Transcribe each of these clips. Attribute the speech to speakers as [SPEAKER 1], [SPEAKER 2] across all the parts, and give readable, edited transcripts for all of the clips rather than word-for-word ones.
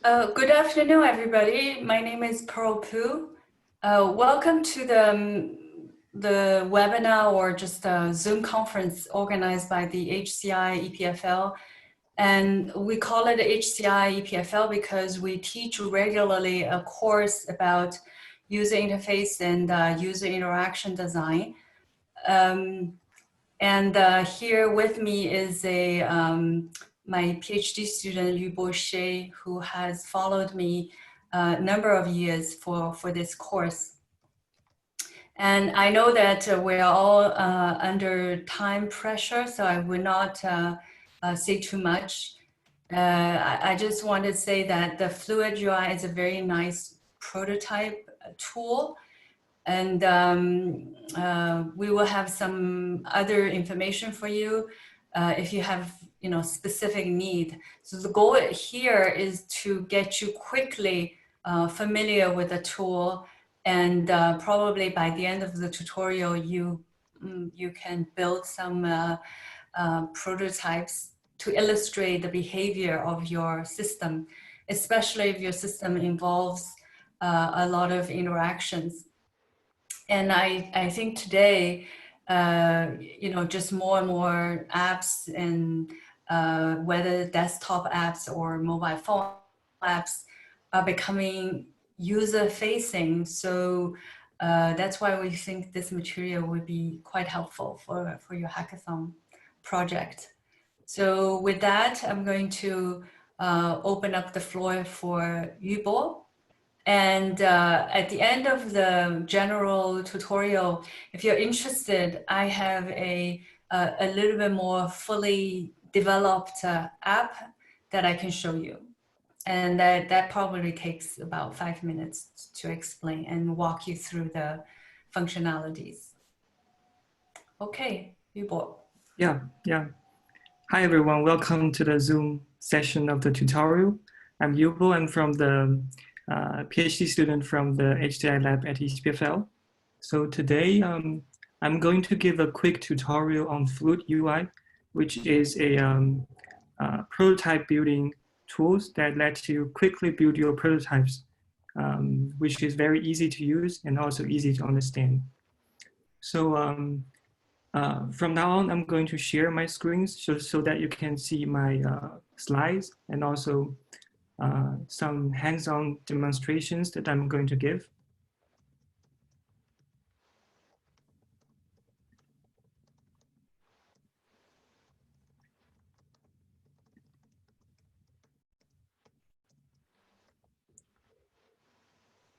[SPEAKER 1] Good afternoon, everybody. My name is Pearl Pu. Welcome to the webinar or just a Zoom conference organized by the HCI EPFL. And we call it HCI EPFL because we teach regularly a course about user interface and user interaction design. Here with me is my PhD student, Yubo Shea, who has followed me a number of years for this course. And I know that we're all under time pressure, so I will not say too much. I just want to say that the FluidUI is a very nice prototype tool. And we will have some other information for you if you have specific need. So the goal here is to get you quickly familiar with the tool, and probably by the end of the tutorial you can build some prototypes to illustrate the behavior of your system, especially if your system involves a lot of interactions. And I think today, just more and more apps, and whether desktop apps or mobile phone apps, are becoming user-facing. So that's why we think this material would be quite helpful for your hackathon project. So with that, I'm going to open up the floor for Yubo. And at the end of the general tutorial, if you're interested, I have a little bit more fully developed app that I can show you. And that probably takes about 5 minutes to explain and walk you through the functionalities. Okay, Yubo.
[SPEAKER 2] Yeah. Hi, everyone. Welcome to the Zoom session of the tutorial. I'm Yubo. I'm from the PhD student from the HCI lab at EPFL. So today, I'm going to give a quick tutorial on FluidUI, which is a prototype building tools that let you quickly build your prototypes, which is very easy to use and also easy to understand. So from now on, I'm going to share my screens so that you can see my slides and also some hands-on demonstrations that I'm going to give.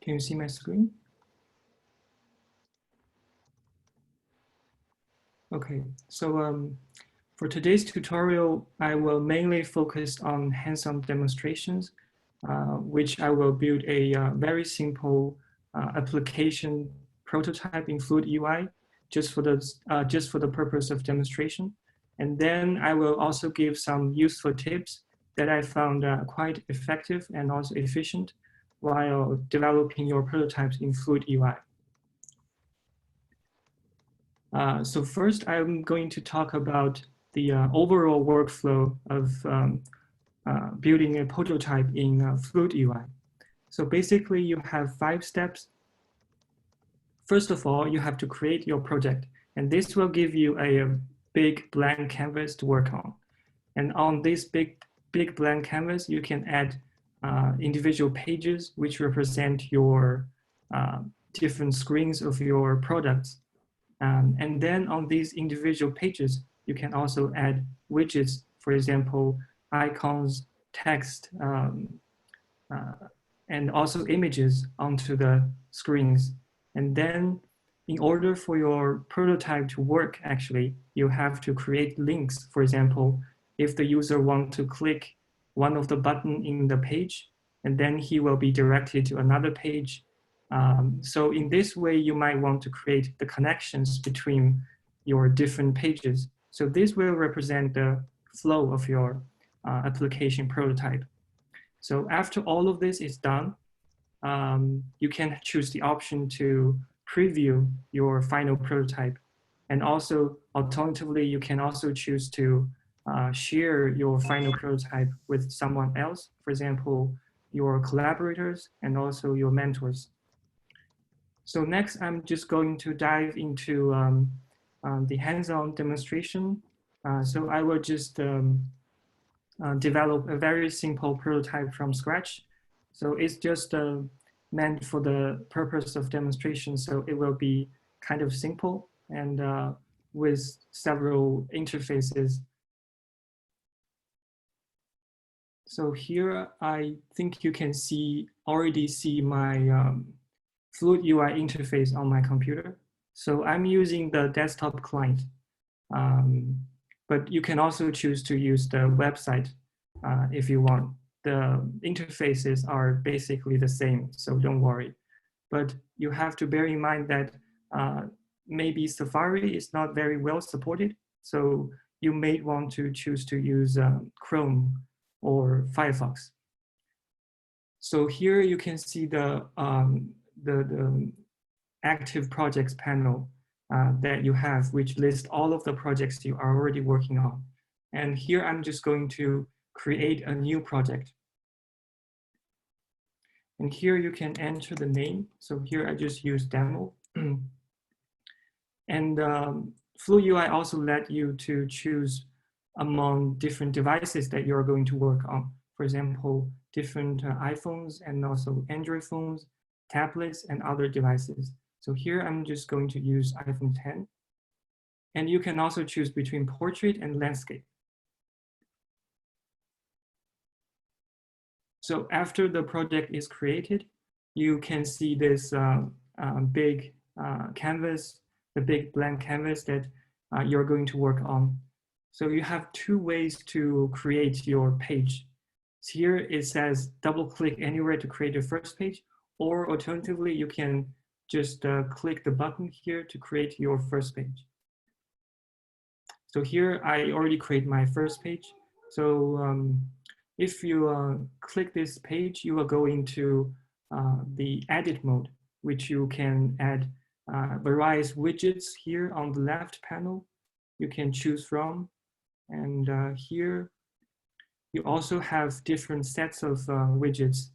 [SPEAKER 2] Can you see my screen? Okay, so for today's tutorial, I will mainly focus on hands-on demonstrations, which I will build a very simple application prototype in FluidUI just for the purpose of demonstration. And then I will also give some useful tips that I found quite effective and also efficient while developing your prototypes in FluidUI. So first, I'm going to talk about the overall workflow of building a prototype in FluidUI. So basically, you have 5 steps. First of all, you have to create your project, and this will give you a big blank canvas to work on. And on this big blank canvas, you can add individual pages which represent your different screens of your products. And then on these individual pages, you can also add widgets, for example, icons, text, and also images onto the screens. And then in order for your prototype to work, actually, you have to create links. For example, if the user wants to click one of the buttons in the page, and then he will be directed to another page. So in this way, you might want to create the connections between your different pages. So this will represent the flow of your application prototype. So after all of this is done, you can choose the option to preview your final prototype. And also, alternatively, you can also choose to share your final prototype with someone else. For example, your collaborators, and also your mentors. So next, I'm just going to dive into the hands-on demonstration. So I will just develop a very simple prototype from scratch. So it's just meant for the purpose of demonstration. So it will be kind of simple and with several interfaces. So here, I think you can already see my FluidUI interface on my computer. So I'm using the desktop client, but you can also choose to use the website if you want. The interfaces are basically the same, so don't worry. But you have to bear in mind that maybe Safari is not very well supported, so you may want to choose to use Chrome or Firefox. So here you can see the active projects panel that you have, which lists all of the projects you are already working on. And here I'm just going to create a new project. And here you can enter the name. So here I just use demo. And FluidUI also let you to choose among different devices that you're going to work on. For example, different iPhones and also Android phones, tablets, and other devices. So here I'm just going to use iPhone 10. And you can also choose between portrait and landscape. So after the project is created, you can see this big canvas, the big blank canvas that you're going to work on. So you have two ways to create your page. So here it says double click anywhere to create your first page, or alternatively, you can just click the button here to create your first page. So here I already create my first page. So if you click this page, you will go into the edit mode, which you can add various widgets here on the left panel. You can choose from. And here, you also have different sets of widgets.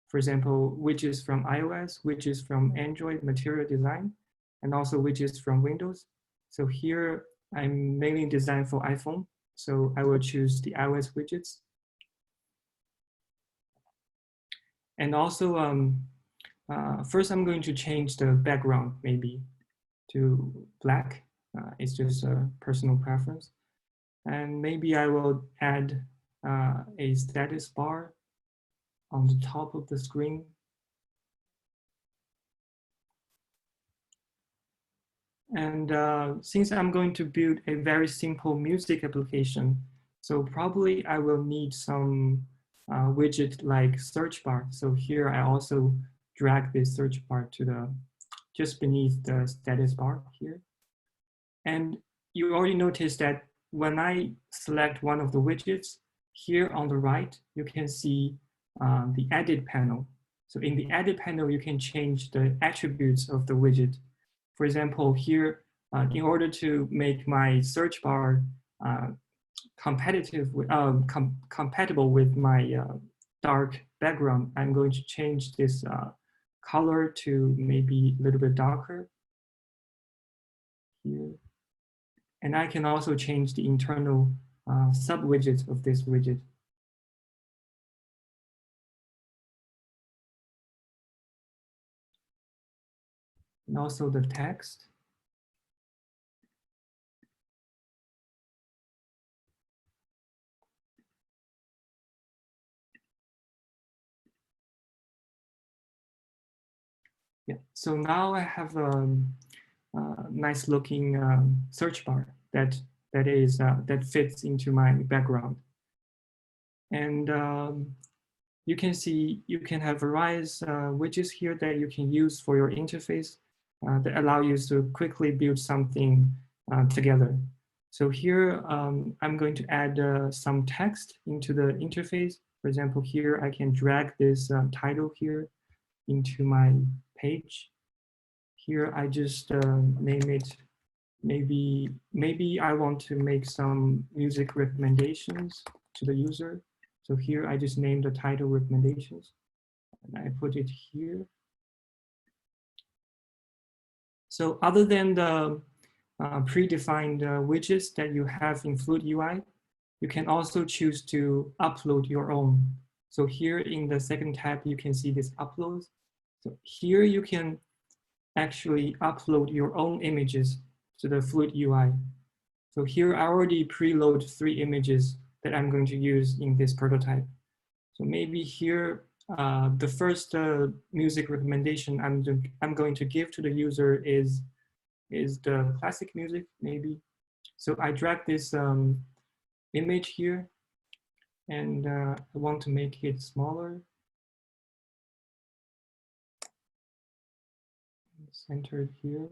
[SPEAKER 2] For example, widgets from iOS, widgets from Android material design, and also widgets from Windows. So here, I'm mainly designed for iPhone. So I will choose the iOS widgets. And also, first I'm going to change the background maybe to black. It's just a personal preference. And maybe I will add a status bar on the top of the screen. And since I'm going to build a very simple music application, so probably I will need some widget like search bar. So here I also drag this search bar to just beneath the status bar here. And you already noticed that when I select one of the widgets, here on the right, you can see the edit panel. So in the edit panel, you can change the attributes of the widget. For example, here, in order to make my search bar compatible with my dark background, I'm going to change this color to maybe a little bit darker here. And I can also change the internal sub-widgets of this widget. And also the text. Yeah, so now I have a nice looking search bar that fits into my background. And you can see you can have various widgets here that you can use for your interface that allow you to quickly build something together. So here I'm going to add some text into the interface. For example, here I can drag this title here into my page. Here I just name it, maybe I want to make some music recommendations to the user. So here I just name the title recommendations. And I put it here. So other than the predefined widgets that you have in FluidUI, you can also choose to upload your own. So here in the second tab, you can see this uploads. So here you can actually upload your own images to the FluidUI. So here I already preload 3 images that I'm going to use in this prototype. So maybe here, the first music recommendation I'm going to give to the user is the classic music, maybe. So I drag this image here, and I want to make it smaller. Centered here.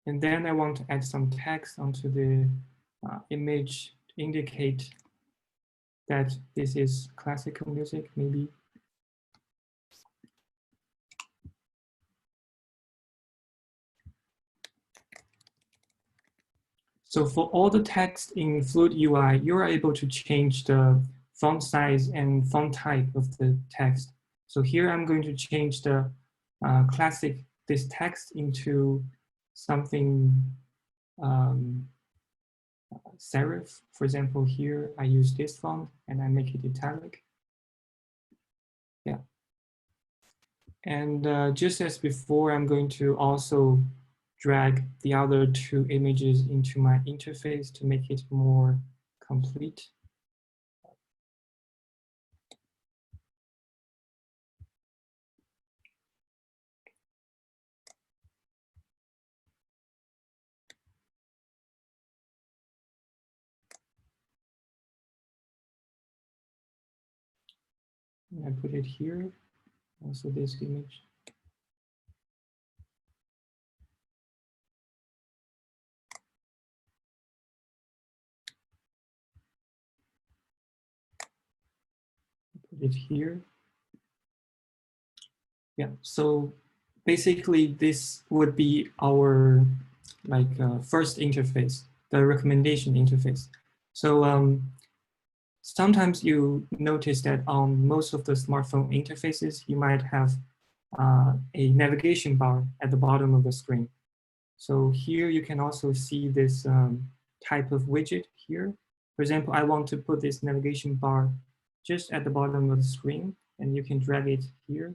[SPEAKER 2] And then I want to add some text onto the image to indicate that this is classical music, maybe. So for all the text in FluidUI, you're able to change the font size and font type of the text. So here I'm going to change the this text into something serif. For example, here I use this font and I make it italic. Yeah. And just as before, I'm going to also drag the other 2 images into my interface to make it more complete. And I put it here, also this image. Put it here. Yeah, so basically this would be our first interface, the recommendation interface. So sometimes you notice that on most of the smartphone interfaces, you might have a navigation bar at the bottom of the screen. So here you can also see this type of widget here. For example, I want to put this navigation bar just at the bottom of the screen, and you can drag it here.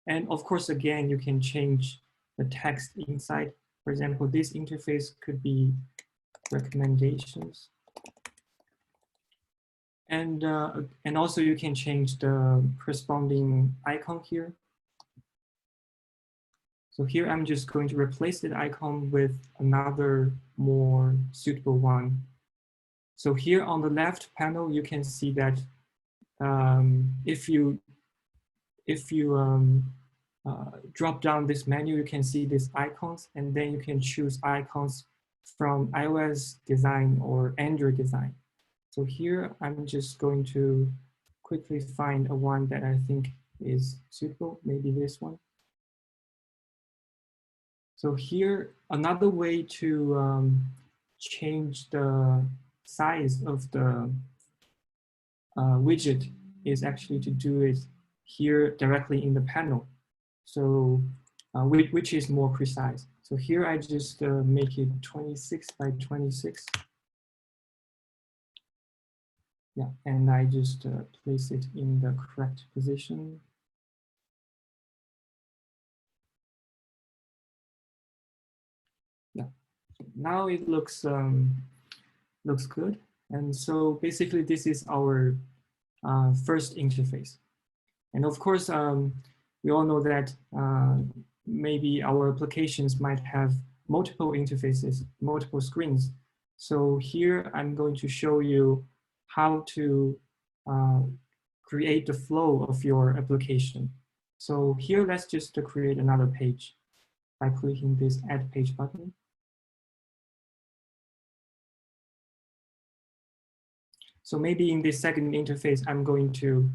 [SPEAKER 2] And of course, again, you can change the text inside. For example, this interface could be recommendations. And also you can change the corresponding icon here. So here I'm just going to replace that icon with another more suitable one. So here on the left panel, you can see that if you drop down this menu, you can see these icons, and then you can choose icons from iOS design or Android design. So here I'm just going to quickly find a one that I think is suitable, maybe this one. So here, another way to change the size of the widget is actually to do it here directly in the panel. So which is more precise. So here I just make it 26 by 26. Yeah, and I just place it in the correct position. Yeah, now it looks good. And so basically this is our first interface. And of course, we all know that maybe our applications might have multiple interfaces, multiple screens. So here I'm going to show you how to create the flow of your application. So here, let's just create another page by clicking this Add Page button. So maybe in this second interface, I'm going to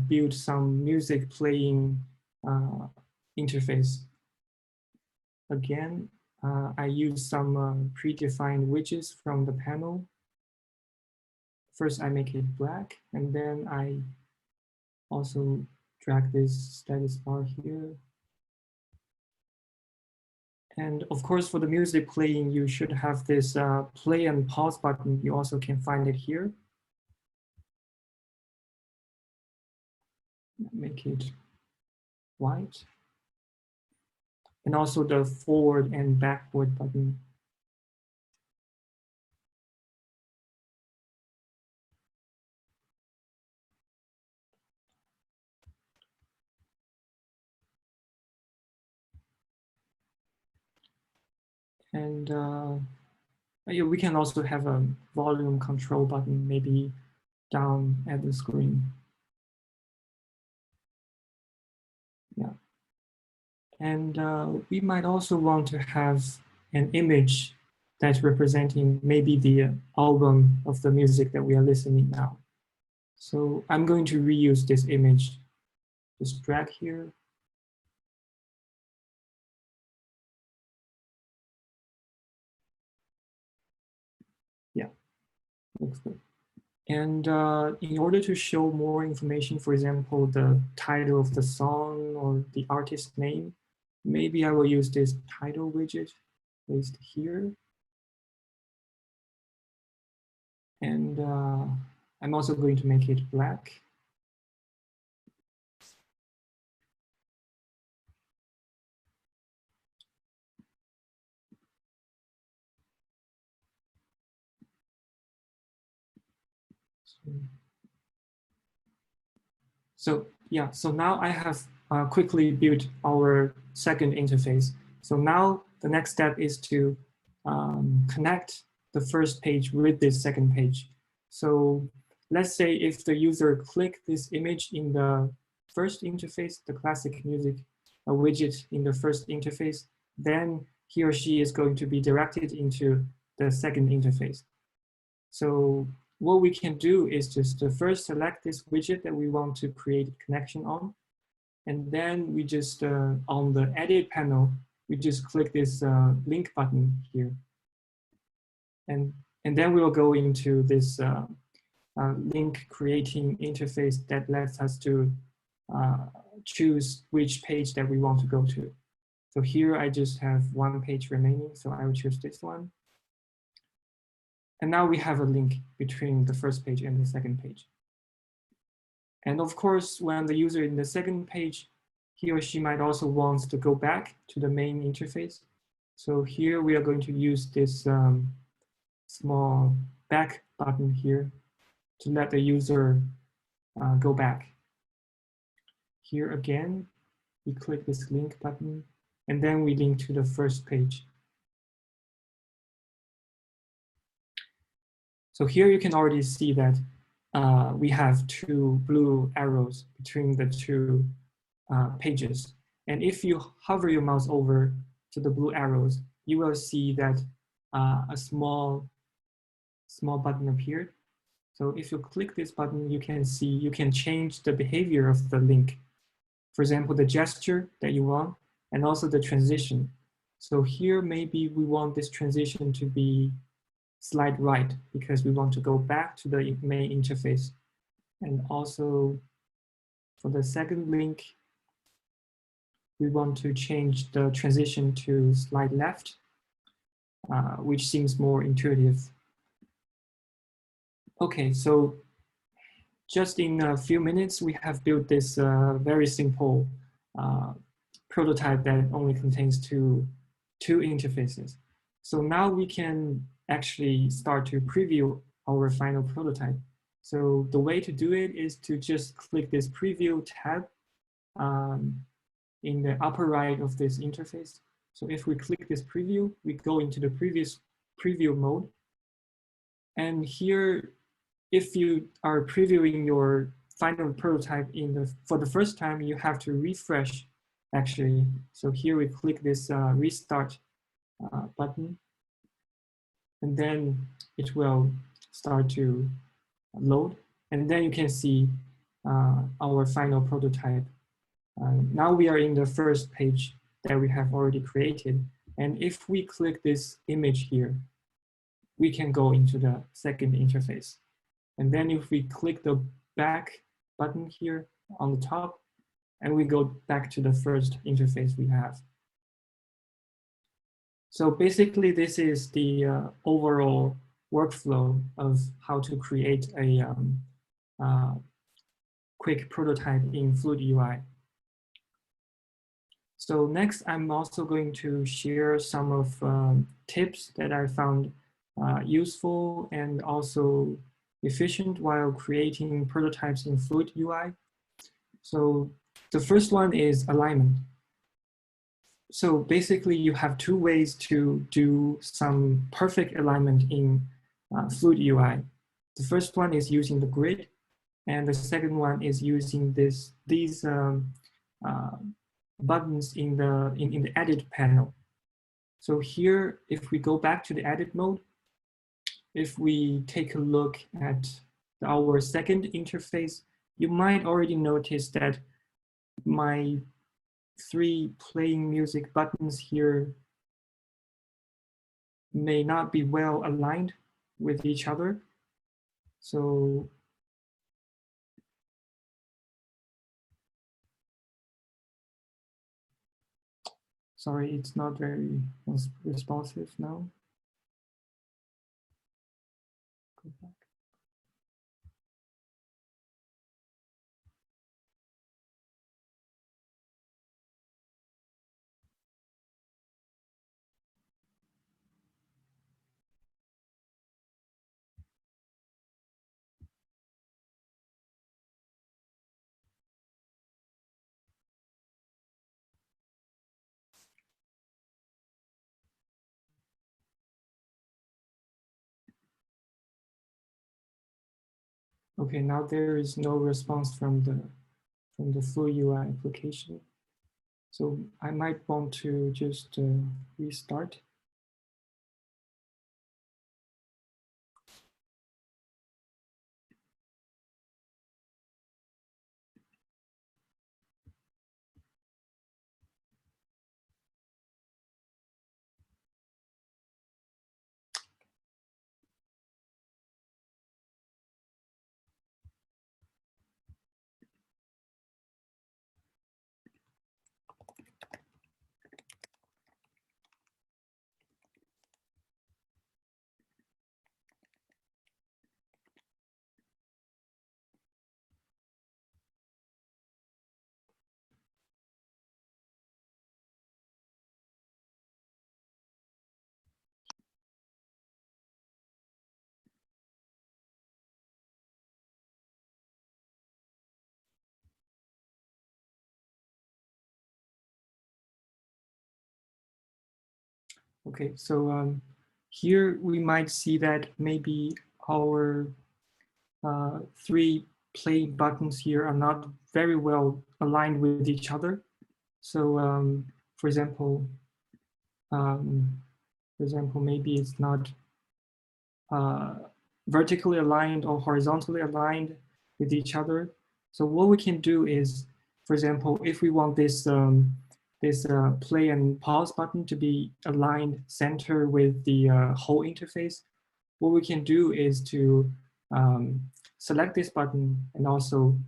[SPEAKER 2] build some music playing interface. Again, I use some predefined widgets from the panel. first I make it black, and then I also drag this status bar here. And of course, for the music playing, you should have this play and pause button. You also can find it here. Make it white. And also the forward and backward button. And yeah, we can also have a volume control button, maybe down at the screen. Yeah. And we might also want to have an image that's representing maybe the album of the music that we are listening now. So I'm going to reuse this image. Just drag here. Yeah, looks good. And in order to show more information, for example, the title of the song or the artist name, maybe I will use this title widget placed here. And I'm also going to make it black. So yeah, so now I have quickly built our second interface. So now the next step is to connect the first page with this second page. So let's say if the user click this image in the first interface, the classic music widget in the first interface, then he or she is going to be directed into the second interface. So what we can do is just to first select this widget that we want to create a connection on. And then we just, on the edit panel, we just click this link button here. And then we'll go into this link creating interface that lets us to choose which page that we want to go to. So here I just have one page remaining, so I will choose this one. And now we have a link between the first page and the second page. And of course, when the user in the second page, he or she might also want to go back to the main interface. So here we are going to use this small back button here to let the user go back. Here again, we click this link button, and then we link to the first page. So here you can already see that we have two blue arrows between the two pages. And if you hover your mouse over to the blue arrows, you will see that a small button appeared. So if you click this button, you can see, you can change the behavior of the link. For example, the gesture that you want, and also the transition. So here, maybe we want this transition to be slide right because we want to go back to the main interface. And also for the second link, we want to change the transition to slide left, which seems more intuitive. Okay, so just in a few minutes, we have built this very simple prototype that only contains two interfaces. So now we can actually start to preview our final prototype. So the way to do it is to just click this preview tab in the upper right of this interface. So if we click this preview, we go into the previous preview mode. And here, if you are previewing your final prototype for the first time, you have to refresh actually. So here we click this restart button, and then it will start to load. And then you can see our final prototype. Now we are in the first page that we have already created. And if we click this image here, we can go into the second interface. And then if we click the back button here on the top, and we go back to the first interface we have. So basically, this is the overall workflow of how to create a quick prototype in FluidUI. So next, I'm also going to share some of tips that I found useful and also efficient while creating prototypes in FluidUI. So the first one is alignment. So basically, you have two ways to do some perfect alignment in FluidUI. The first one is using the grid, and the second one is using these buttons in the edit panel. So here, if we go back to the edit mode, if we take a look at our second interface, you might already notice that my 3 playing music buttons here may not be well aligned with each other. So sorry, it's not very responsive now. Go back. Okay, now there is no response from the FluidUI application. So I might want to just restart. Okay, so here we might see that maybe our 3 play buttons here are not very well aligned with each other. So for example, maybe it's not vertically aligned or horizontally aligned with each other. So what we can do is, for example, if we want this play and pause button to be aligned center with the whole interface, what we can do is to select this button and also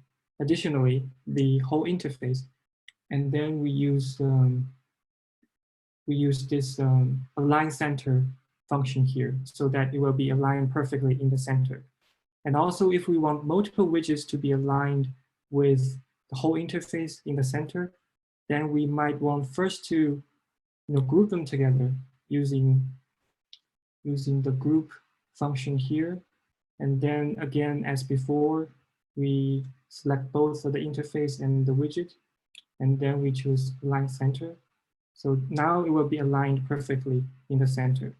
[SPEAKER 2] additionally the whole interface, and then we use this align center function here so that it will be aligned perfectly in the center. And also, if we want multiple widgets to be aligned with the whole interface in the center, then we might want first to group them together using the group function here. And then again, as before, we select both the interface and the widget, and then we choose align center. So now it will be aligned perfectly in the center.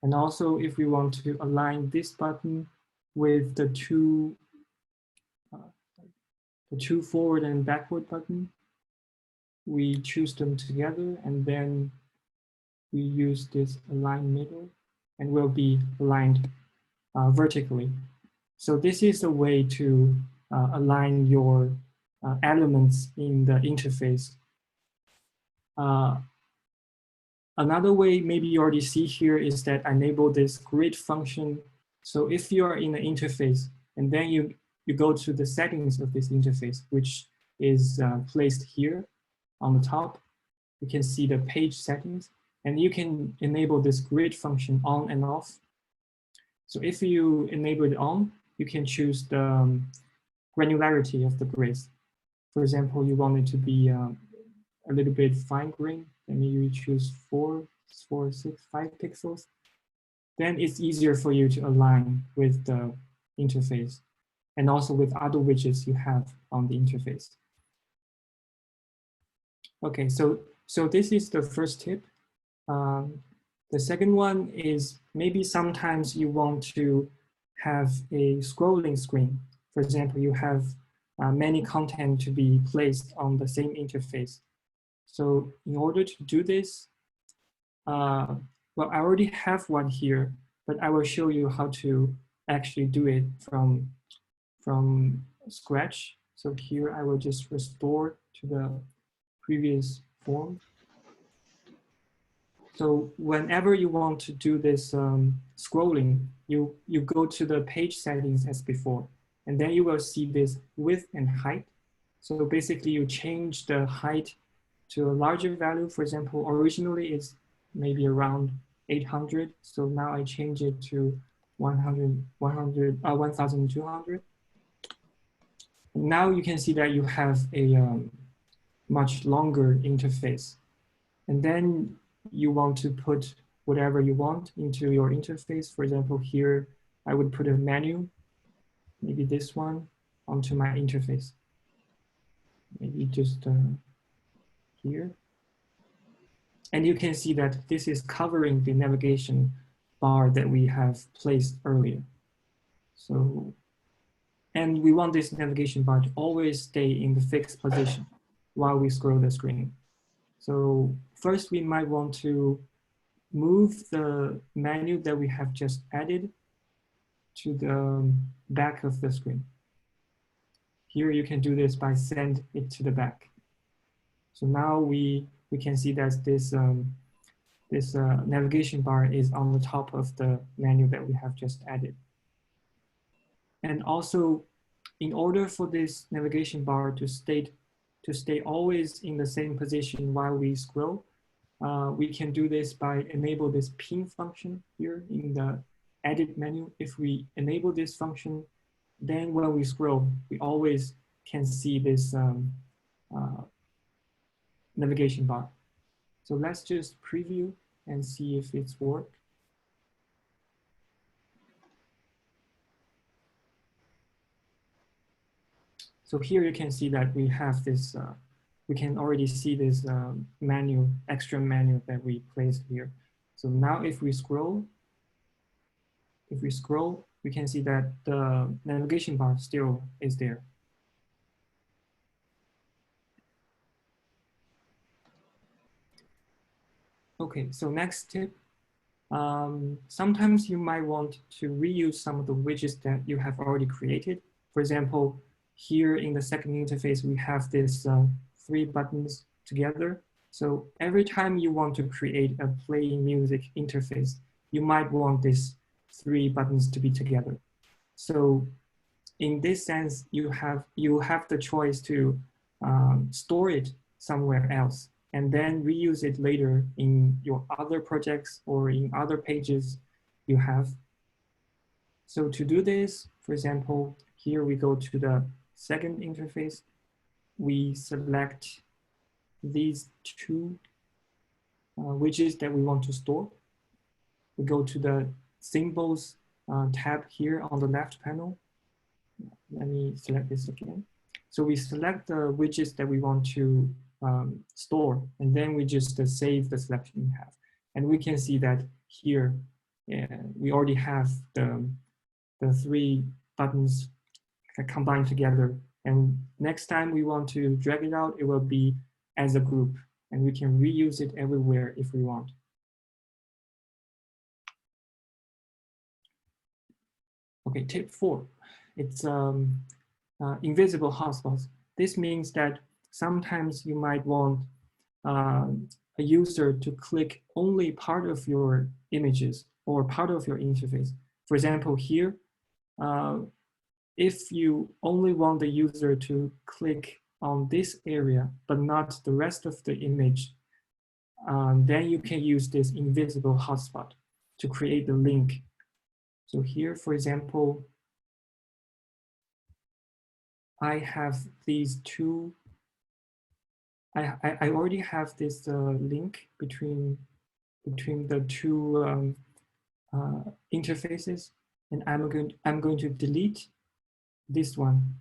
[SPEAKER 2] And also, if we want to align this button with the two forward and backward button, we choose them together, and then we use this align middle, and will be aligned vertically. So this is a way to align your elements in the interface. Another way maybe you already see here is that I enable this grid function So if you are in the interface and then you go to the settings of this interface, which is placed here on the top, you can see the page settings, and you can enable this grid function on and off. So if you enable it on, you can choose the granularity of the grids. For example, you want it to be a little bit fine grained, then you choose 4, 6, 5 pixels. Then it's easier for you to align with the interface and also with other widgets you have on the interface. Okay, so this is the first tip. The second one is maybe sometimes you want to have a scrolling screen. For example, you have many content to be placed on the same interface. So in order to do this, well, I already have one here, but I will show you how to actually do it from scratch. So here I will just restore to the previous form. So whenever you want to do this scrolling, you go to the page settings as before, and then you will see this width and height. So basically you change the height to a larger value. For example, originally it's maybe around 800. So now I change it to 1200. Now you can see that you have a much longer interface. And then you want to put whatever you want into your interface. For example, here, I would put a menu, maybe this one, onto my interface. Maybe just here. And you can see that this is covering the navigation bar that we have placed earlier. So, and we want this navigation bar to always stay in the fixed position while we scroll the screen. So first we might want to move the menu that we have just added to the back of the screen. Here you can do this by send it to the back. So now we can see that this navigation bar is on the top of the menu that we have just added. And also, in order for this navigation bar to stay always in the same position while we scroll, we can do this by enable this pin function here in the edit menu. If we enable this function, then when we scroll, we always can see this navigation bar. So let's just preview and see if it's work. So here you can see that we have this, we can already see this menu, extra menu that we placed here. So now if we scroll, we can see that the navigation bar still is there. Okay, so next tip. Sometimes you might want to reuse some of the widgets that you have already created. For example, here in the second interface, we have this 3 buttons together. So every time you want to create a playing music interface, you might want these 3 buttons to be together. So in this sense, you have the choice to store it somewhere else and then reuse it later in your other projects or in other pages you have. So to do this, for example, here we go to the second interface. We select these 2 widgets that we want to store. We go to the symbols tab here on the left panel. Let me select this again. So we select the widgets that we want to store, and then we just save the selection we have. And we can see that here, we already have the 3 buttons combined together. And next time we want to drag it out, it will be as a group, and we can reuse it everywhere if we want. Okay, tip 4, it's invisible hotspots. This means that sometimes you might want a user to click only part of your images or part of your interface. For example, here, if you only want the user to click on this area, but not the rest of the image, then you can use this invisible hotspot to create the link. So here, for example, I have these two, I already have this link between the two interfaces, and I'm going to delete this one.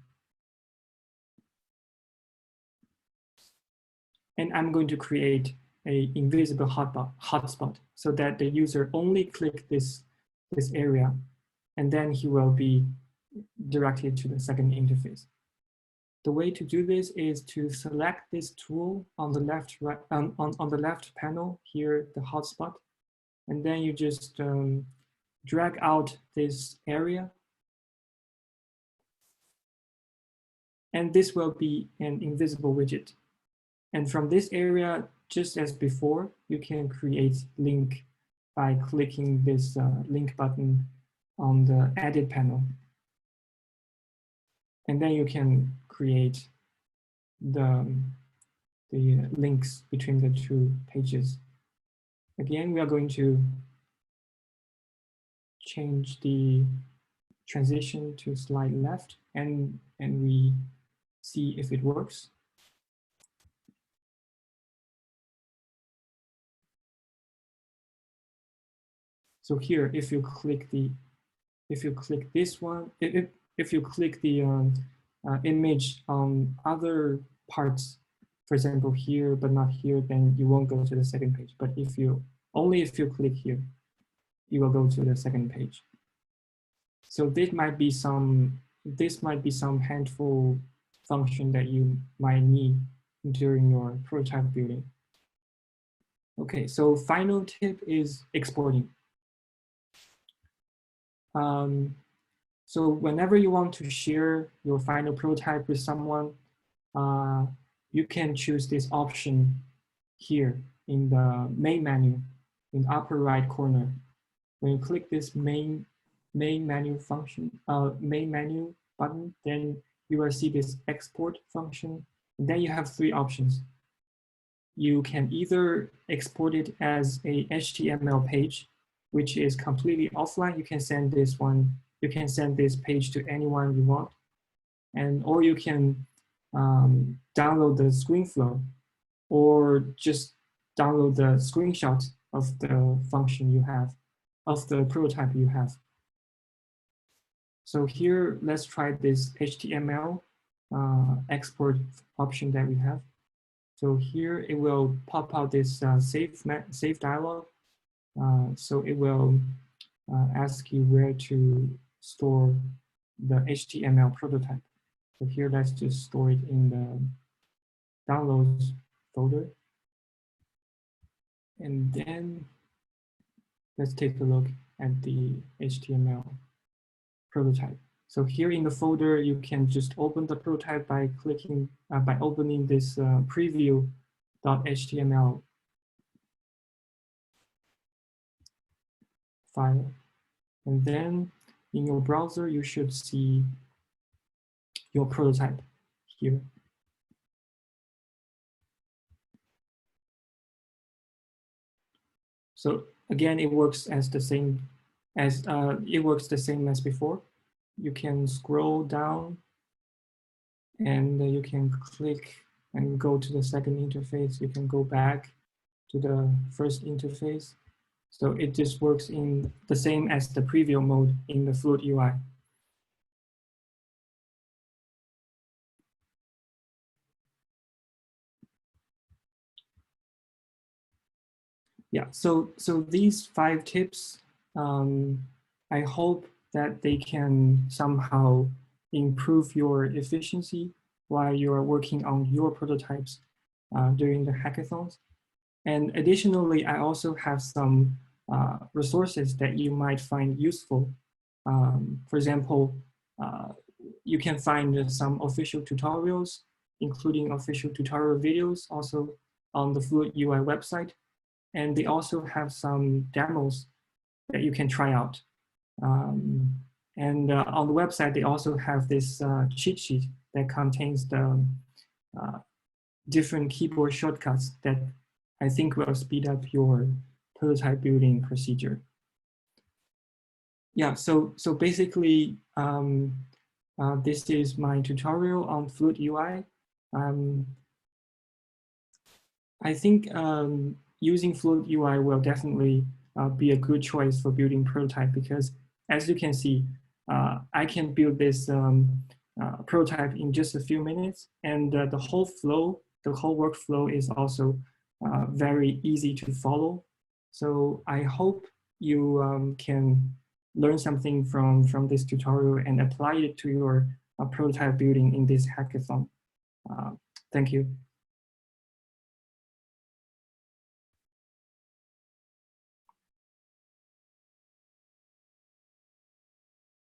[SPEAKER 2] And I'm going to create a invisible hotspot so that the user only click this area, and then he will be directed to the second interface. The way to do this is to select this tool on the left, on the left panel here, the hotspot, and then you just drag out this area, and this will be an invisible widget. And from this area, just as before, you can create link by clicking this link button on the edit panel. And then you can create the links between the two pages. Again, we are going to change the transition to slide left, and we see if it works. So here, if you click this one, if you click the image on other parts, for example here but not here, then you won't go to the second page. But only if you click here, you will go to the second page. So this might be some handful function that you might need during your prototype building. Okay, so final tip is exporting. So whenever you want to share your final prototype with someone, you can choose this option here in the main menu in the upper right corner. When you click this main menu function, main menu button, then you will see this export function. And then you have three options. You can either export it as a HTML page, which is completely offline. You can send this one, you can send this page to anyone you want. Or you can download the screen flow, or just download the screenshot of the function you have, of the prototype you have. So here, let's try this HTML export option that we have. So here it will pop out this save dialog. So it will ask you where to store the HTML prototype. So here, let's just store it in the downloads folder. And then let's take a look at the HTML prototype. So here in the folder, you can just open the prototype by clicking, by opening this preview.html file. And then in your browser, you should see your prototype here. So again, it works as the same as before. You can scroll down and you can click and go to the second interface. You can go back to the first interface. So it just works in the same as the preview mode in the FluidUI. Yeah, so these 5 tips, I hope that they can somehow improve your efficiency while you're working on your prototypes during the hackathons. And additionally, I also have some resources that you might find useful. For example, you can find some official tutorials, including official tutorial videos, also on the FluidUI website. And they also have some demos that you can try out. And on the website, they also have this cheat sheet that contains the different keyboard shortcuts that I think will speed up your prototype building procedure. Yeah, so basically, this is my tutorial on FluidUI. I think using FluidUI will definitely be a good choice for building prototype because, as you can see, I can build this prototype in just a few minutes, and the whole flow, the whole workflow is also very easy to follow. So I hope you can learn something from this tutorial and apply it to your prototype building in this hackathon. Thank you.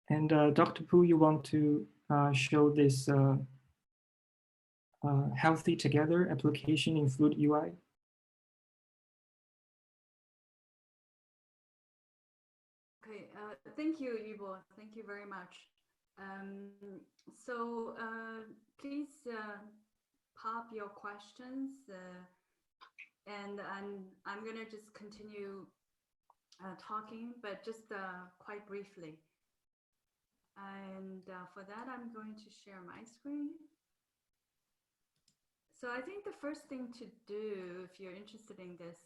[SPEAKER 2] And Dr. Pu, you want to show this Healthy Together application in FluidUI?
[SPEAKER 1] Okay, thank you, Ivo. Thank you very much. So please pop your questions, and I'm gonna just continue talking, but just quite briefly. And for that, I'm going to share my screen. So I think the first thing to do, if you're interested in this,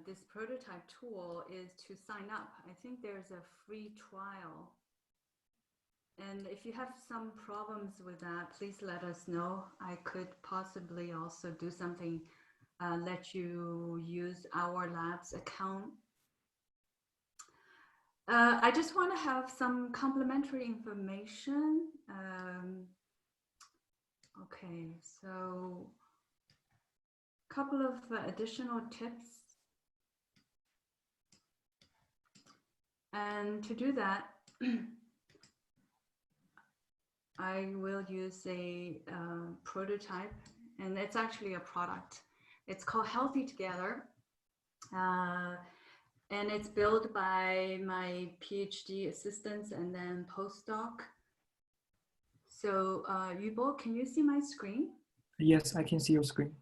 [SPEAKER 1] this prototype tool, is to sign up. I think there's a free trial. And if you have some problems with that, please let us know. I could possibly also do something, let you use our lab's account. I just want to have some complimentary information. Okay, so a couple of additional tips. And to do that, I will use a prototype, and it's actually a product. It's called Healthy Together. And it's built by my PhD assistants and then postdoc. So Yubo, can you see my screen?
[SPEAKER 2] Yes, I can see your screen.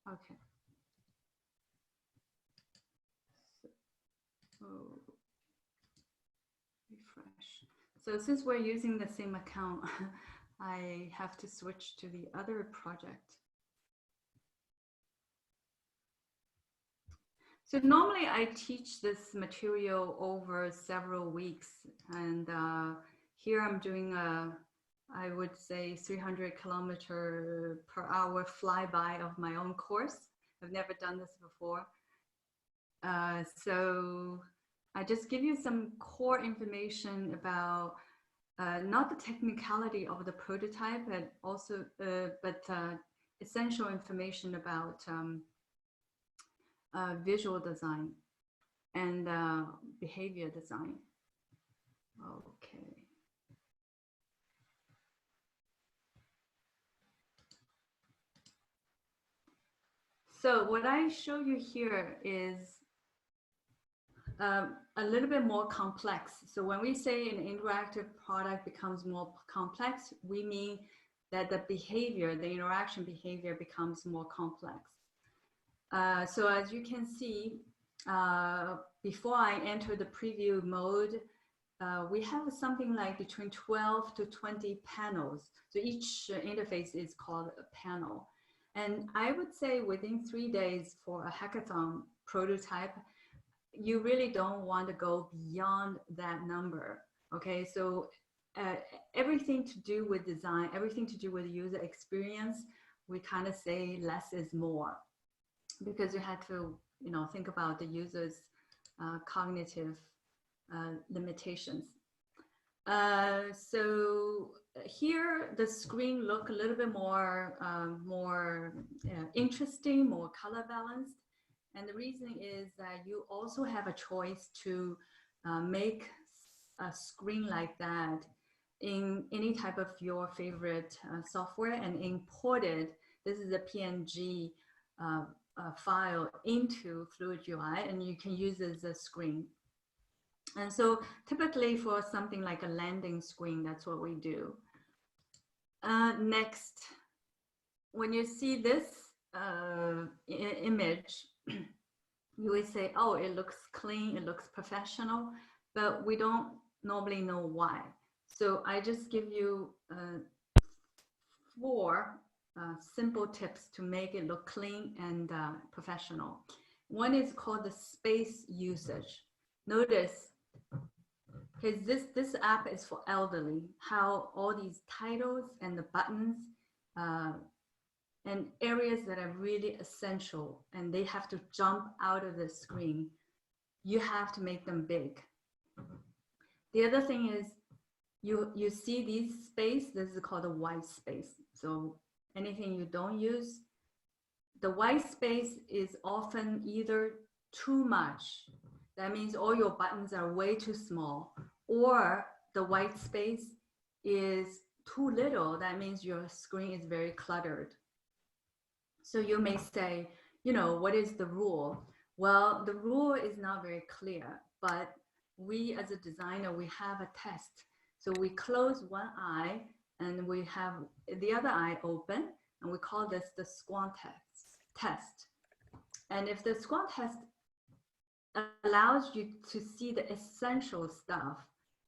[SPEAKER 1] Okay. So, refresh. So since we're using the same account, I have to switch to the other project. So normally I teach this material over several weeks, and here I'm doing a, I would say 300km/h flyby of my own course. I've never done this before. So I just give you some core information about not the technicality of the prototype, but also essential information about visual design and behavior design. Okay. So what I show you here is a little bit more complex. So when we say an interactive product becomes more complex, we mean that the behavior, the interaction behavior becomes more complex. So as you can see, before I enter the preview mode, we have something like between 12 to 20 panels. So each interface is called a panel. And I would say within 3 days for a hackathon prototype, you really don't want to go beyond that number. Okay, so everything to do with design, everything to do with user experience, we kind of say less is more, because you have to, you know, think about the user's cognitive limitations. So here the screen look a little bit more interesting, more color balanced. And the reason is that you also have a choice to make a screen like that in any type of your favorite software and import it. This is a PNG file into FluidUI, and you can use it as a screen. And so typically for something like a landing screen, that's what we do. Next, when you see this image, you would say, oh, it looks clean, it looks professional, but we don't normally know why. So I just give you 4 simple tips to make it look clean and professional. One is called the space usage. Notice, because this app is for elderly, how all these titles and the buttons and areas that are really essential and they have to jump out of the screen, you have to make them big. The other thing is you see these space, this is called a white space. So anything you don't use, the white space is often either too much, that means all your buttons are way too small, or the white space is too little, that means your screen is very cluttered. So you may say, you know, what is the rule? Well, the rule is not very clear, but we as a designer, we have a test. So we close one eye and we have the other eye open, and we call this the squint test. And if the squint test allows you to see the essential stuff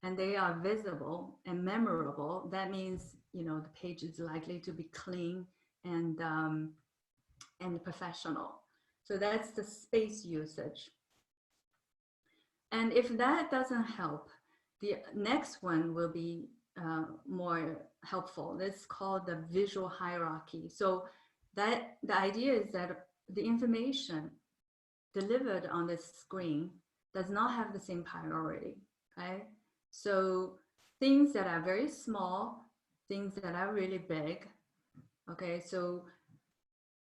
[SPEAKER 1] and they are visible and memorable, that means, you know, the page is likely to be clean and professional. So that's the space usage. And if that doesn't help, the next one will be more helpful. This is called the visual hierarchy. So that the idea is that the information delivered on the screen does not have the same priority, okay? So things that are very small, things that are really big, okay? So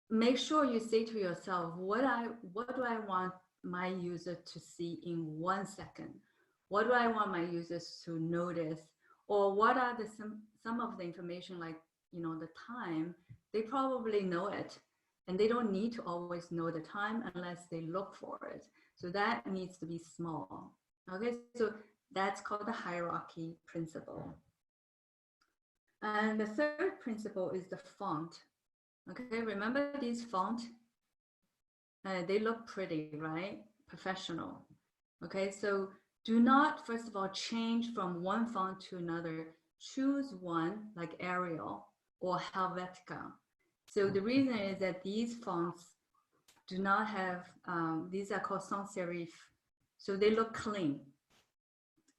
[SPEAKER 1] make sure you say to yourself, what do I want my user to see in 1 second? What do I want my users to notice? Or what are some of the information, like, you know, the time, they probably know it and they don't need to always know the time unless they look for it. So that needs to be small. Okay, so that's called the hierarchy principle. And the third principle is the font. Okay, remember these fonts? They look pretty, right? Professional. Okay, so do not, first of all, change from one font to another. Choose one like Arial or Helvetica. So the reason is that these fonts do not have, these are called sans serif. So they look clean.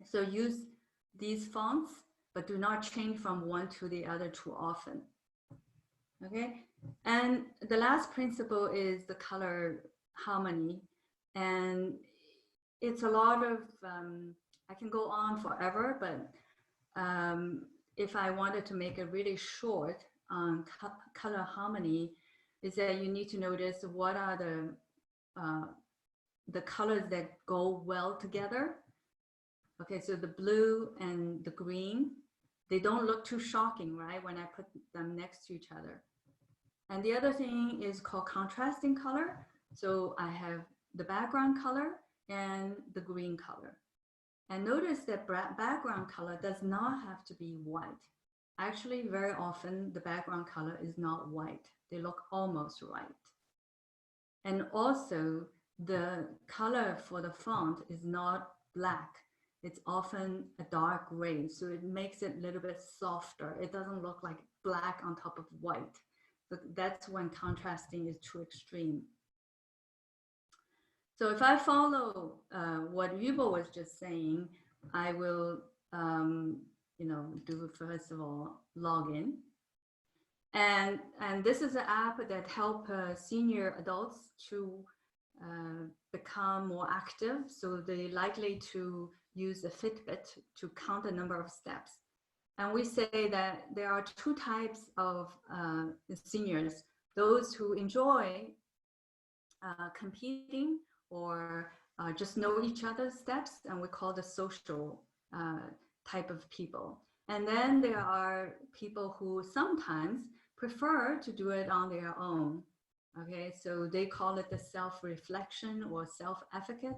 [SPEAKER 1] So use these fonts, but do not change from one to the other too often. Okay, and the last principle is the color harmony. And it's a lot of, I can go on forever, but if I wanted to make it really short on color harmony, is that you need to notice what are the colors that go well together. Okay, so the blue and the green, they don't look too shocking, right, when I put them next to each other. And the other thing is called contrasting color. So I have the background color and the green color. And notice that background color does not have to be white. Actually, very often the background color is not white. They look almost white. And also the color for the font is not black. It's often a dark gray. So it makes it a little bit softer. It doesn't look like black on top of white. But that's when contrasting is too extreme. So if I follow what Yubo was just saying, I will, you know, do first of all, log in. And this is an app that helps senior adults to become more active. So they're likely to use a Fitbit to count the number of steps. And we say that there are 2 types of seniors, those who enjoy competing or just know each other's steps, and we call the social type of people. And then there are people who sometimes prefer to do it on their own. Okay, so they call it the self-reflection or self-efficacy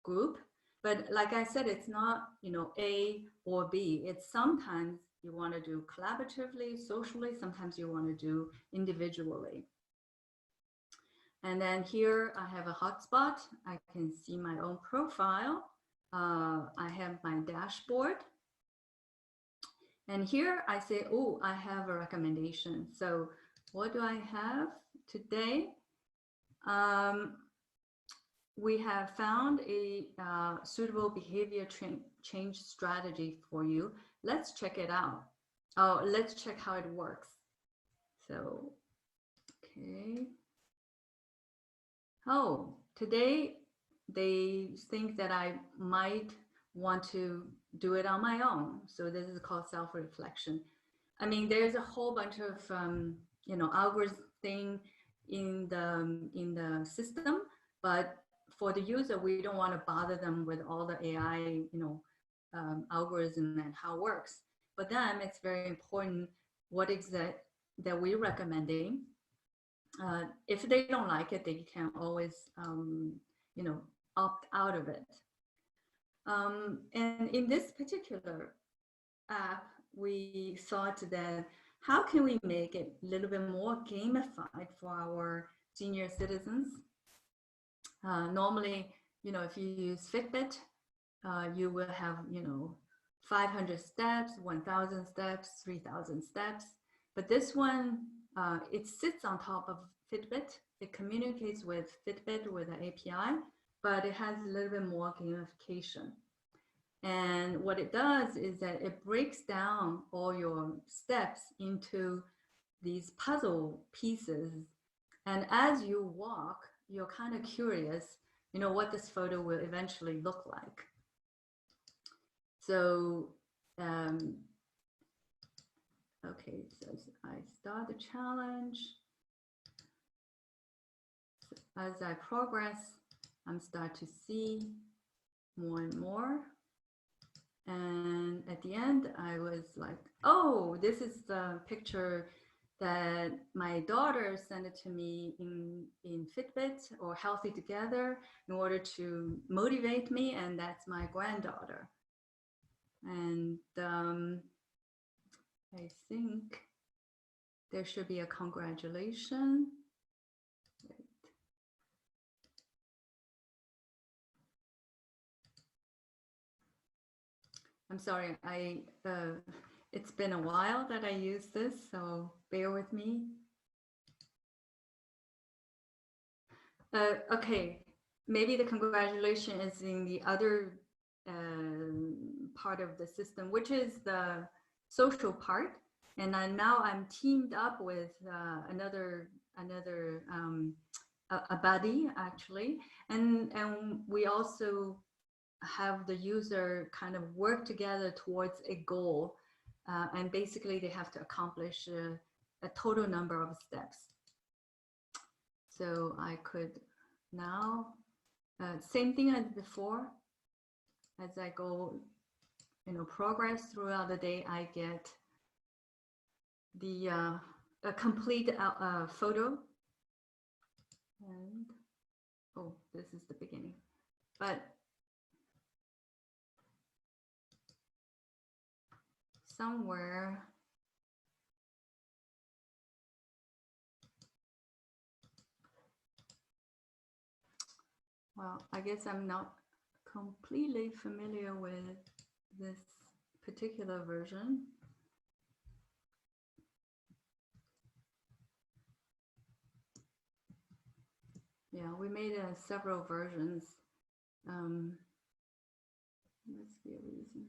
[SPEAKER 1] group. But like I said, it's not, A or B. It's sometimes you want to do collaboratively, socially, sometimes you want to do individually. And then here I have a hotspot. I can see my own profile. I have my dashboard. And here I say, oh, I have a recommendation. So what do I have today? We have found a suitable behavior change strategy for you. Let's check it out. Oh, let's check how it works. So, okay. Oh, today they think that I might want to do it on my own. So this is called self-reflection. I mean, there's a whole bunch of algorithm thing in the system, but for the user, we don't want to bother them with all the AI, algorithm and how it works. But then it's very important what is that we're recommending. If they don't like it, they can always, opt out of it. And in this particular app, we thought that how can we make it a little bit more gamified for our senior citizens? Normally, if you use Fitbit, you will have, 500 steps, 1,000 steps, 3,000 steps. But this one, it sits on top of Fitbit. It communicates with Fitbit with an API, but it has a little bit more gamification. And what it does is that it breaks down all your steps into these puzzle pieces. And as you walk, you're kind of curious, what this photo will eventually look like. So, okay, so I start the challenge. As I progress, I'm start to see more and more. And at the end, I was like, oh, this is the picture that my daughter sent it to me in Fitbit or Healthy Together in order to motivate me. And that's my granddaughter. And I think there should be a congratulation. I'm sorry, it's been a while that I used this, so bear with me. Okay, maybe the congratulation is in the other part of the system, which is the social part. And now I'm teamed up with another a buddy actually, and we also have the user kind of work together towards a goal, and basically they have to accomplish a total number of steps. So I could now, same thing as before, as I go, progress throughout the day, I get the a complete photo. And, oh, this is the beginning. But somewhere, well, I guess I'm not completely familiar with this particular version. Yeah, we made several versions. Let's see a reason.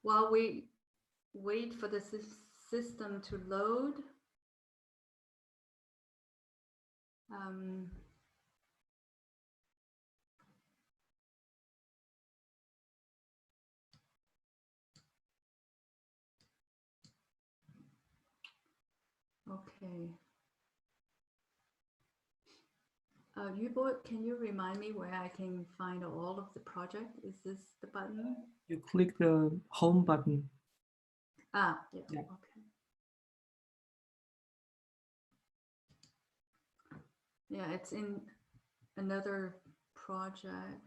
[SPEAKER 1] While we wait for the system to load, okay. Yubo, can you remind me where I can find all of the project? Is this the button?
[SPEAKER 2] You click the home button.
[SPEAKER 1] Ah, yeah,
[SPEAKER 2] Yeah.
[SPEAKER 1] okay. Yeah, it's in another project.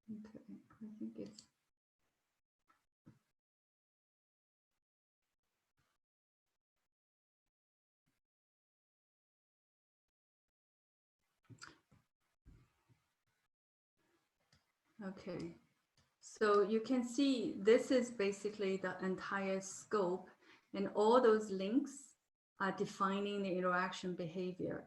[SPEAKER 1] Okay, I think it's. Okay, so you can see this is basically the entire scope, and all those links are defining the interaction behavior.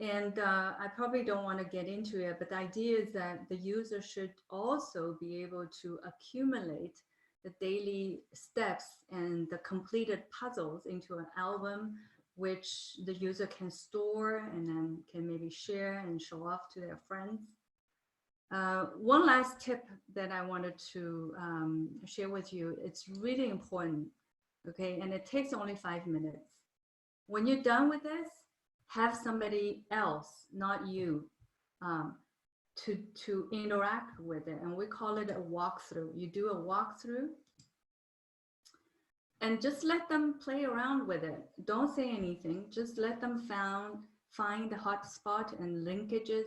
[SPEAKER 1] I probably don't want to get into it, but the idea is that the user should also be able to accumulate the daily steps and the completed puzzles into an album, which the user can store and then can maybe share and show off to their friends. One last tip that I wanted to share with you, it's really important, okay? And it takes only 5 minutes. When you're done with this, have somebody else, not you, to interact with it. And we call it a walkthrough. You do a walkthrough and just let them play around with it. Don't say anything, just let them find the hotspot and linkages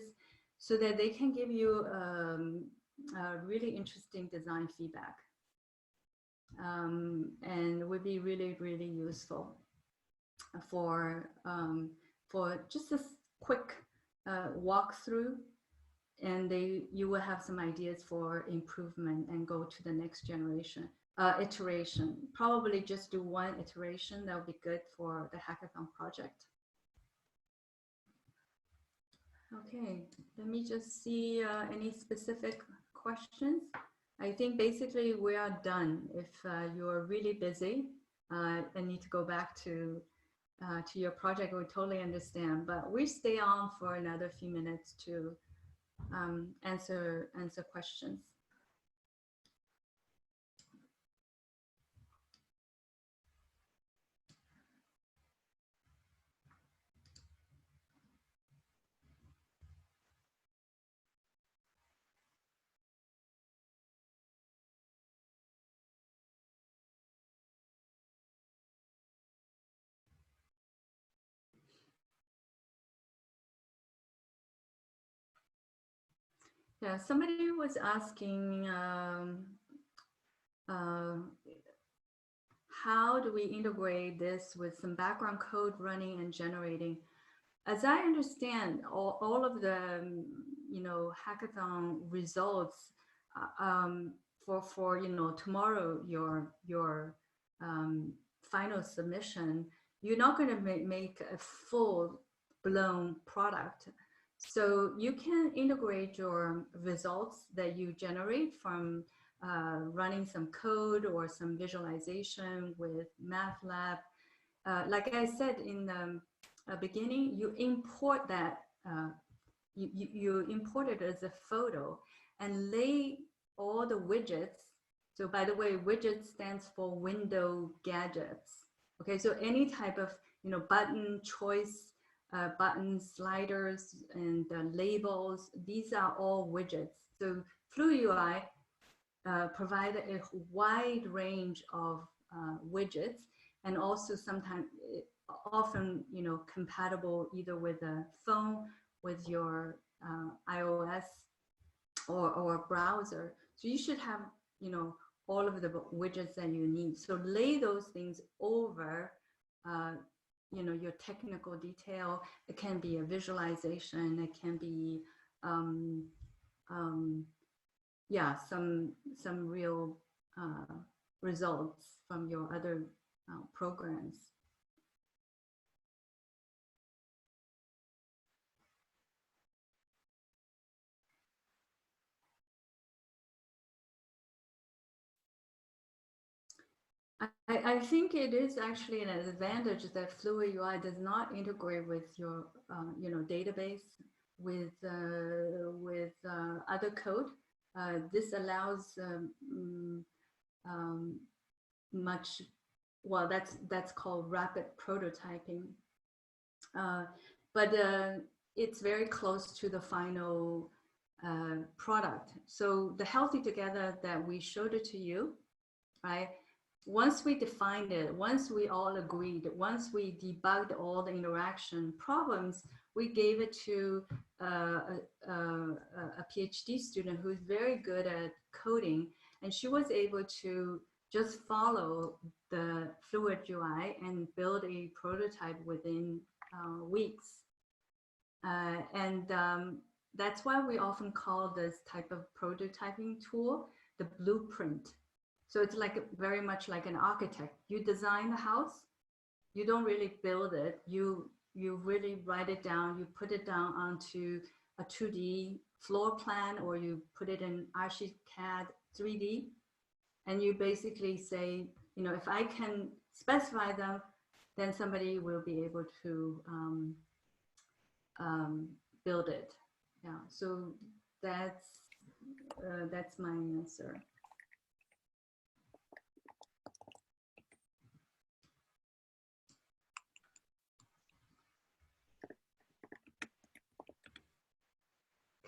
[SPEAKER 1] so that they can give you a really interesting design feedback. And would be really, really useful for just a quick walkthrough, and you will have some ideas for improvement and go to the next iteration. Probably just do one iteration. That would be good for the hackathon project. Okay, let me just see any specific questions. I think basically we are done. If you're really busy and need to go back to your project, we totally understand. But we stay on for another few minutes to answer questions. Yeah, somebody was asking how do we integrate this with some background code running and generating? As I understand, all of the hackathon results for tomorrow your final submission, you're not going to make a full blown product. So you can integrate your results that you generate from running some code or some visualization with MATLAB. Like I said in the beginning, you import that, you import it as a photo and lay all the widgets. So by the way, widget stands for window gadgets. Okay, so any type of button choice, buttons, sliders, and labels, these are all widgets. So FluidUI provide a wide range of widgets, and also sometimes often compatible either with a phone, with your iOS or browser. So you should have all of the widgets that you need. So lay those things over your technical detail. It can be a visualization, it can be yeah, some real results from your other programs. I think it is actually an advantage that FluidUI does not integrate with your database with other code. This allows much, well, that's called rapid prototyping, but it's very close to the final product. So the Healthy Together that we showed it to you, right? Once we defined it, once we all agreed, once we debugged all the interaction problems, we gave it to a PhD student who's very good at coding, and she was able to just follow the FluidUI and build a prototype within weeks. That's why we often call this type of prototyping tool the blueprint. So it's like very much like an architect. You design the house, you don't really build it. You really write it down. You put it down onto a 2D floor plan, or you put it in ArchiCAD 3D, and you basically say, if I can specify them, then somebody will be able to build it. Yeah. So that's my answer.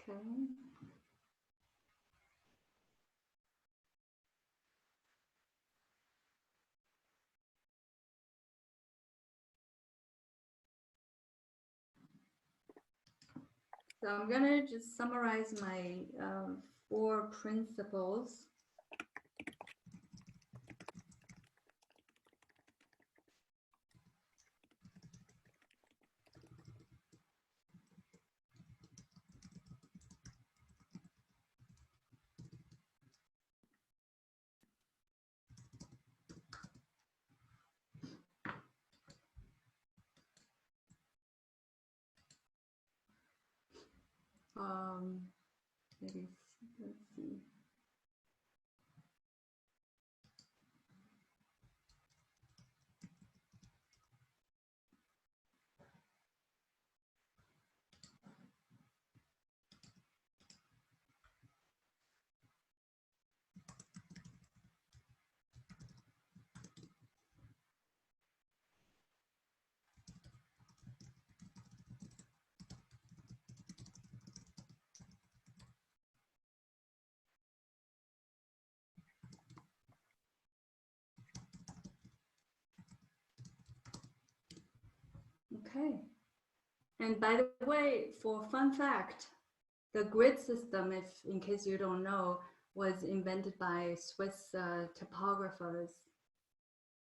[SPEAKER 1] Okay. So I'm gonna just summarize my 4 principles. Maybe let's see. Okay. And by the way, for fun fact, the grid system, if in case you don't know, was invented by Swiss topographers,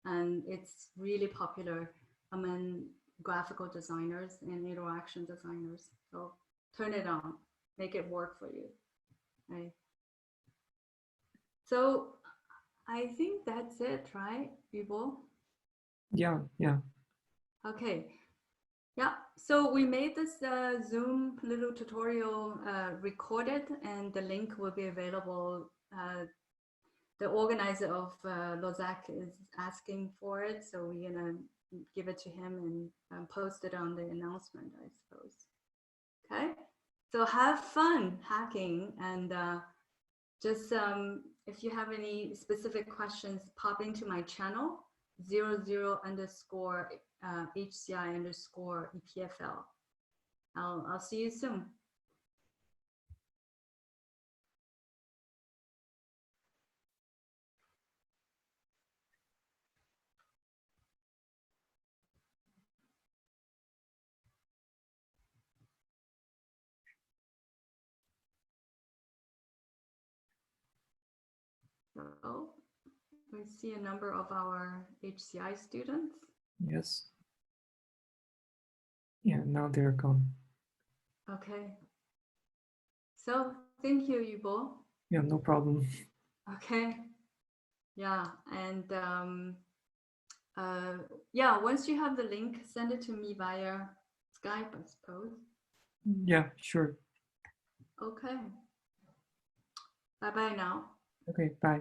[SPEAKER 1] and it's really popular among graphical designers and interaction designers. So turn it on, make it work for you. Right. So I think that's it, right, people?
[SPEAKER 2] Yeah.
[SPEAKER 1] Okay. Yeah, so we made this Zoom little tutorial recorded, and the link will be available. The organizer of Lozak is asking for it, so we're gonna give it to him and post it on the announcement, I suppose. Okay, so have fun hacking, and just if you have any specific questions, pop into my channel, 00_HCI _ EPFL. I'll see you soon. So we see a number of our HCI students.
[SPEAKER 2] Yes. Yeah, now they're gone.
[SPEAKER 1] Okay. So thank you, Yubo.
[SPEAKER 2] Yeah, no problem.
[SPEAKER 1] Okay. Yeah, and yeah, once you have the link, send it to me via Skype, I suppose.
[SPEAKER 2] Yeah, sure.
[SPEAKER 1] Okay. Bye-bye now.
[SPEAKER 2] Okay, bye.